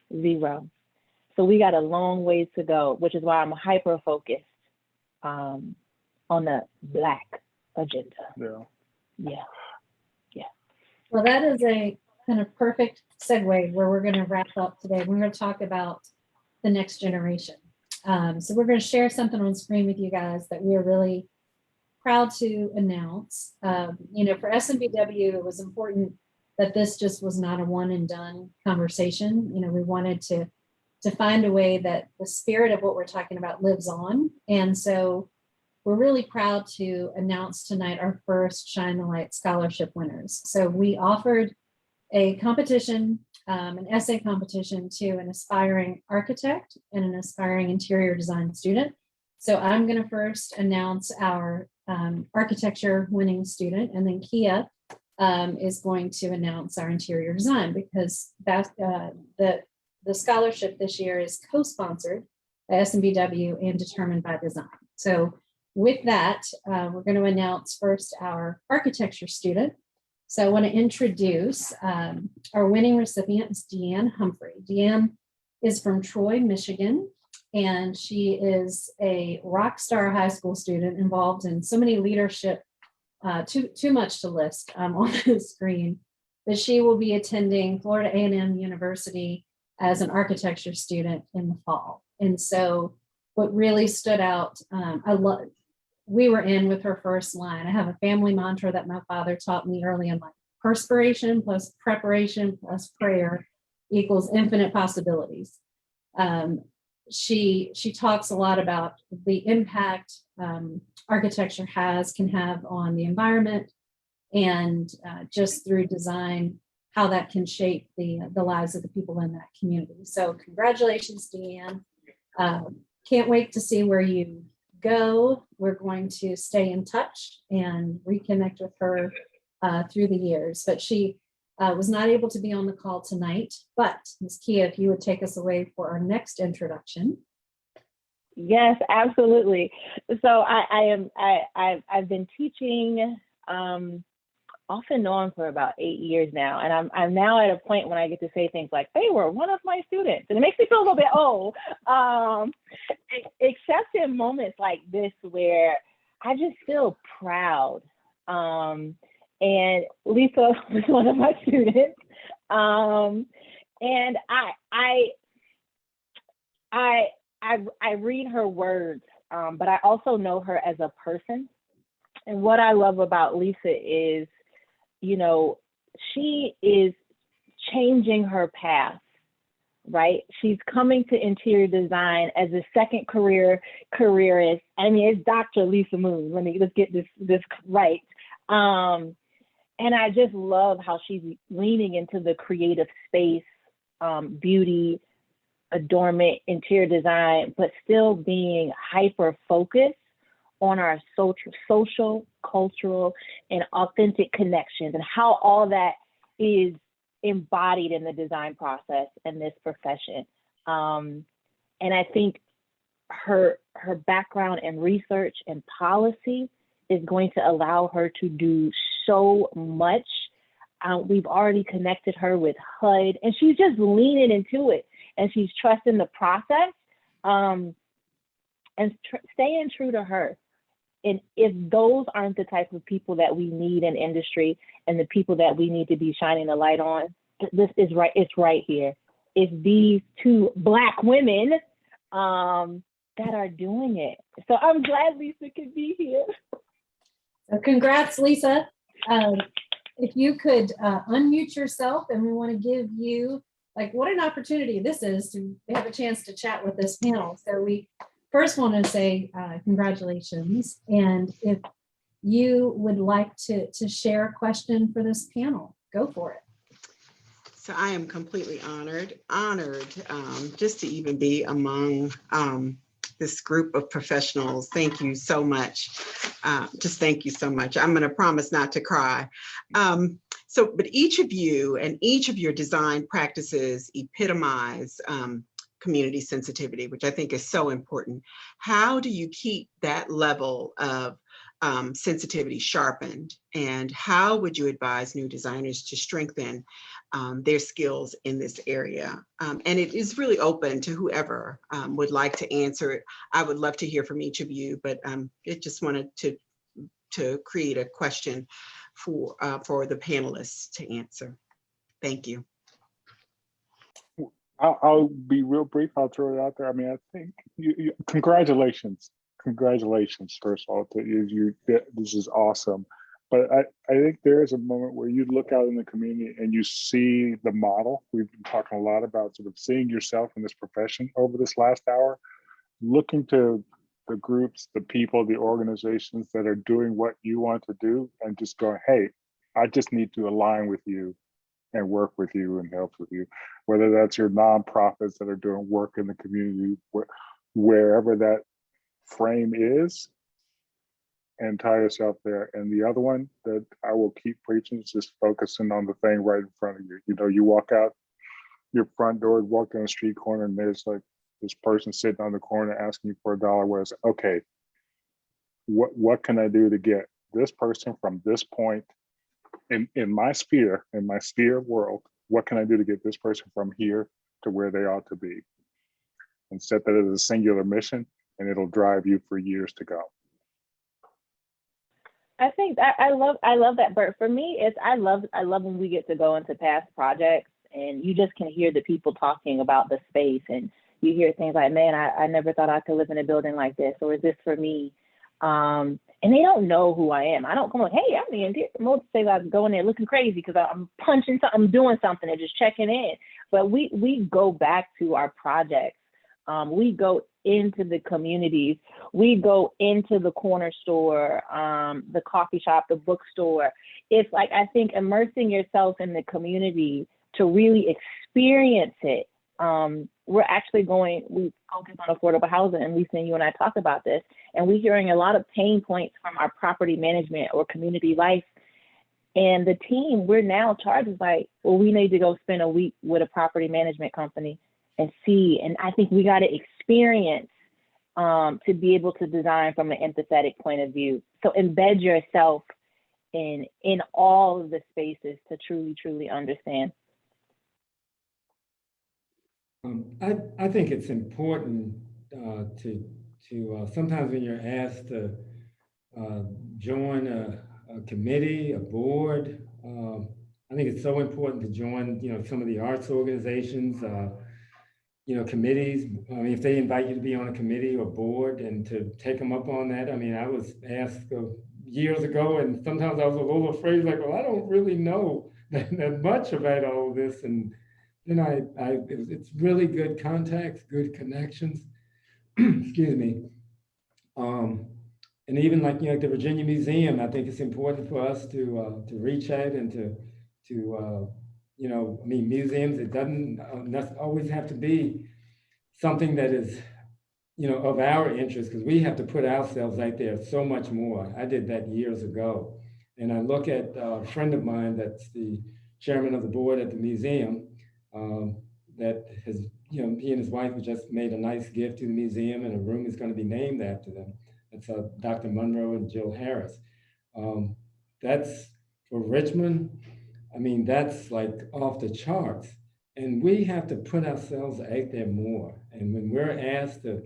So we got a long ways to go, which is why I'm hyper focused on the Black agenda. Yeah. Well, that is a kind of perfect segue where we're going to wrap up today. We're going to talk about the next generation. So we're going to share something on screen with you guys that we are really proud to announce. For SMBW, it was important that this just was not a one and done conversation. We wanted to find a way that the spirit of what we're talking about lives on. And so we're really proud to announce tonight our first Shine the Light Scholarship winners. So we offered a competition, an essay competition, to an aspiring architect and an aspiring interior design student. So I'm going to first announce our architecture winning student, and then Kia is going to announce our interior design, because the scholarship this year is co-sponsored by SMBW and determined by design. So with that, we're going to announce first our architecture student. So I want to introduce our winning recipient is Deanne Humphrey. Deanne is from Troy, Michigan, and she is a rock star high school student involved in so many leadership, too much to list on the screen, but she will be attending Florida A&M University as an architecture student in the fall. And so what really stood out, we were in with her first line. I have a family mantra that my father taught me early in life: perspiration plus preparation plus prayer equals infinite possibilities. She talks a lot about the impact architecture can have on the environment, and just through design, how that can shape the lives of the people in that community. So congratulations, Deanne. Can't wait to see where you go. We're going to stay in touch and reconnect with her through the years, but she was not able to be on the call tonight. But Ms. Kia, if you would take us away for our next introduction. Yes, absolutely. So I've been teaching off and on for about 8 years now, and I'm now at a point when I get to say things like, they were one of my students, and it makes me feel a little bit old, except in moments like this where I just feel proud. And Lisa was one of my students, and I read her words, but I also know her as a person. And what I love about Lisa is, she is changing her path right? She's coming to interior design as a second careerist. I mean, it's Dr. Lisa Moon. Let's get this right. And I just love how she's leaning into the creative space, beauty, adornment, interior design, but still being hyper focused on our social, cultural, and authentic connections, and how all that is embodied in the design process in this profession. And I think her background in research and policy is going to allow her to do so much. We've already connected her with HUD, and she's just leaning into it, and she's trusting the process, and staying true to her. And if those aren't the type of people that we need in industry and the people that we need to be shining a light on, this is right. It's right here. It's these two Black women that are doing it. So I'm glad Lisa could be here. So congrats, Lisa. If you could unmute yourself, and we want to give you, like, what an opportunity this is to have a chance to chat with this panel. So we first want to say congratulations. And if you would like to share a question for this panel, go for it. So I am completely honored just to even be among this group of professionals. Thank you so much. Just thank you so much. I'm going to promise not to cry. But each of you and each of your design practices epitomize community sensitivity, which I think is so important. How do you keep that level of sensitivity sharpened? And how would you advise new designers to strengthen their skills in this area? And it is really open to whoever would like to answer it. I would love to hear from each of you, but it just wanted to create a question for the panelists to answer. Thank you. I'll be real brief. I'll throw it out there. I mean, I think congratulations, first of all, to you. This is awesome. But I think there is a moment where you look out in the community and you see the model. We've been talking a lot about sort of seeing yourself in this profession over this last hour, looking to the groups, the people, the organizations that are doing what you want to do, and just going, hey, I just need to align with you and work with you and help with you, whether that's your nonprofits that are doing work in the community, wherever that frame is, and tie yourself there. And the other one that I will keep preaching is just focusing on the thing right in front of you. You know, you walk out your front door, walk down the street corner, and there's like this person sitting on the corner asking you for $1. Where it's okay, what can I do to get this person from this point in my sphere world? What can I do to get this person from here to where they ought to be? And set that as a singular mission, and it'll drive you for years to go. I think that I love that, Bert. For me, it's I love when we get to go into past projects and you just can hear the people talking about the space, and you hear things like, man, I never thought I could live in a building like this, or is this for me? And they don't know who I am. I don't come like, hey, I'm the interior. Most say I'm going there looking crazy because I'm punching something, I'm doing something, and just checking in. But we go back to our projects. We go into the communities. We go into the corner store, the coffee shop, the bookstore. It's like, I think immersing yourself in the community to really experience it. We focus on affordable housing, and Lisa and you and I talk about this, and we're hearing a lot of pain points from our property management or community life. And the team, we're now charged with like, well, we need to go spend a week with a property management company and see. And I think we got to experience to be able to design from an empathetic point of view. So embed yourself in all of the spaces to truly understand. I think it's important to sometimes when you're asked to join a committee, a board, I think it's so important to join, some of the arts organizations, committees. I mean, if they invite you to be on a committee or board, and to take them up on that. I mean, I was asked years ago, and sometimes I was a little afraid, like, well, I don't really know that much about all of this. And you know, it's really good contacts, good connections. Excuse me. And even like, you know, the Virginia Museum, I think it's important for us to reach out and to you know, I mean, museums, it doesn't always have to be something that is, you know, of our interest, because we have to put ourselves out there so much more. I did that years ago. And I look at a friend of mine that's the chairman of the board at the museum, that has, you know, he and his wife have just made a nice gift to the museum, and a room is going to be named after them. It's Dr. Monroe and Jill Harris. That's for Richmond. I mean, that's like off the charts. And we have to put ourselves out there more. And when we're asked to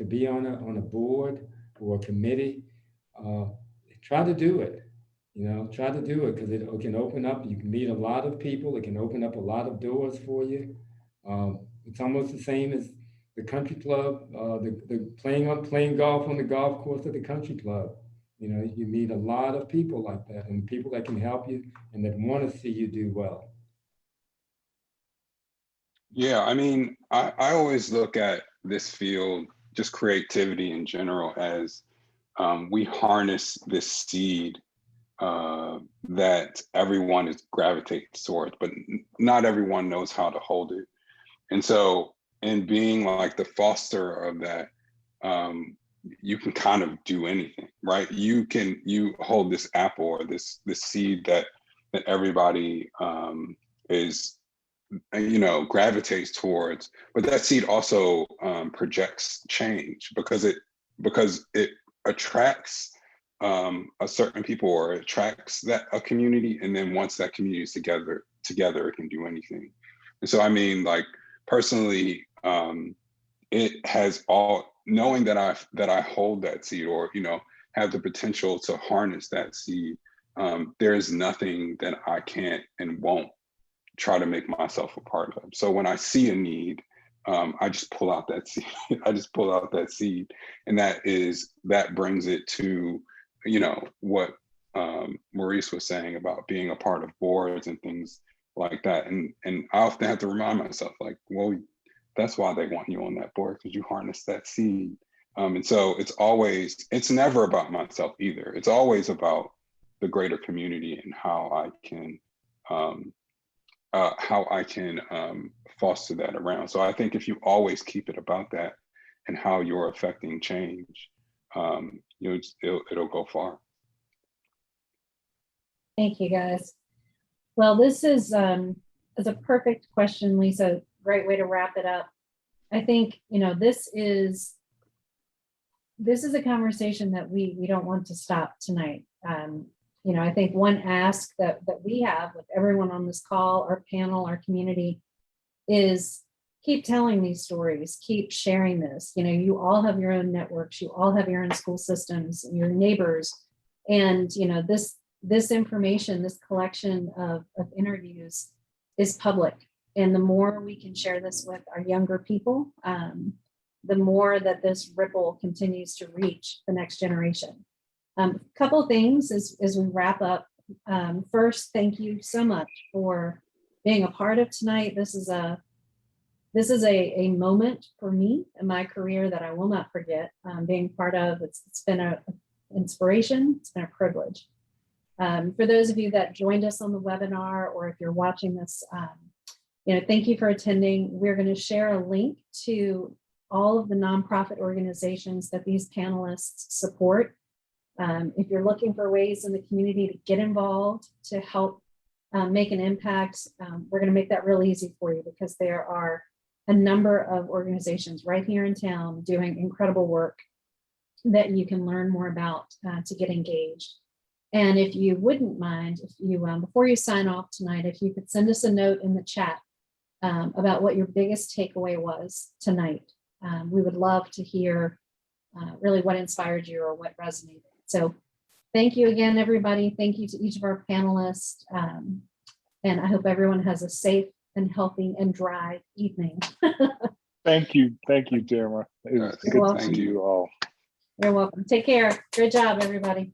be on a board or a committee, try to do it. You know, try to do it, because it can open up. You can meet a lot of people. It can open up a lot of doors for you. It's almost the same as the country club, the playing golf on the golf course at the country club. You know, you meet a lot of people like that, and people that can help you and that want to see you do well. Yeah, I mean, I always look at this field, just creativity in general, as we harness this seed that everyone is gravitates towards, but not everyone knows how to hold it. And so in being like the foster of that, you can kind of do anything, right? You hold this apple or this seed that everybody is, you know, gravitates towards, but that seed also projects change because it attracts a certain people, or attracts a community, and then once that community is together it can do anything. And so I mean, like personally, it has all, knowing that I hold that seed, or you know, have the potential to harness that seed, there is nothing that I can't and won't try to make myself a part of. So when I see a need, I just pull out that seed. I just pull out that seed, and that brings it to, you know, what Maurice was saying about being a part of boards and things like that. And I often have to remind myself, like, well, that's why they want you on that board, because you harness that seed. And so it's never about myself either. It's always about the greater community and how I can foster that around. So I think if you always keep it about that and how you're affecting change, it'll go far. Thank you, guys. Well, this is a perfect question, Lisa. Great way to wrap it up. I think, you know, this is a conversation that we don't want to stop tonight. You know, I think one ask that we have with everyone on this call, our panel, our community, is keep telling these stories, keep sharing this. You know, you all have your own networks, you all have your own school systems, your neighbors, and you know, this information, this collection of interviews is public. And the more we can share this with our younger people, the more that this ripple continues to reach the next generation. A couple of things as we wrap up. First, thank you so much for being a part of tonight. This is a moment for me in my career that I will not forget. Being part of, it's been an inspiration. It's been a privilege. For those of you that joined us on the webinar, or if you're watching this, you know, thank you for attending. We're going to share a link to all of the nonprofit organizations that these panelists support. If you're looking for ways in the community to get involved, to help make an impact, we're going to make that real easy for you, because there are a number of organizations right here in town doing incredible work that you can learn more about to get engaged. And if you wouldn't mind, if you before you sign off tonight, if you could send us a note in the chat about what your biggest takeaway was tonight. We would love to hear really what inspired you or what resonated. So thank you again, everybody. Thank you to each of our panelists. And I hope everyone has a safe and healthy and dry evening. Thank you, Tamara. It's good to see you all. You're welcome. Take care. Good job, everybody.